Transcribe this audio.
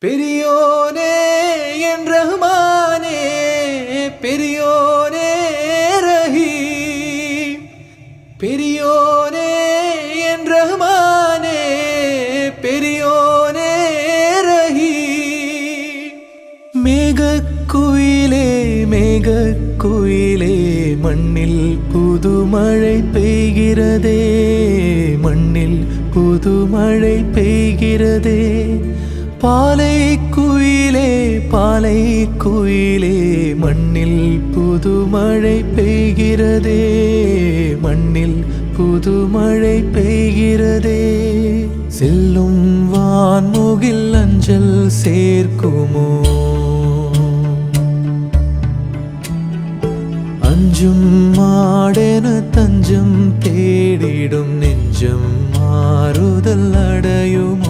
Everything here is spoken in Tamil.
பெரியோனே என் ரஹ்மானே, பெரியோனே ரஹீம், பெரியோனே என் ரஹ்மானே, பெரியோனே ரஹீம். மேகக்குயிலே மேகக்குயிலே, மண்ணில் புதுமழை பெய்கிறதே, மண்ணில் புதுமழை பெய்கிறதே. பாலை குயிலே பாலை குயிலே, மண்ணில் புதுமழை பெய்கிறதே, மண்ணில் புதுமழை பெய்கிறதே. செல்லும் வான்முகில் அஞ்சல் சேர்க்குமோ, அஞ்சும் மாடென தஞ்சம் தேடிடும் நெஞ்சம் மாறுதல் அடையுமோ.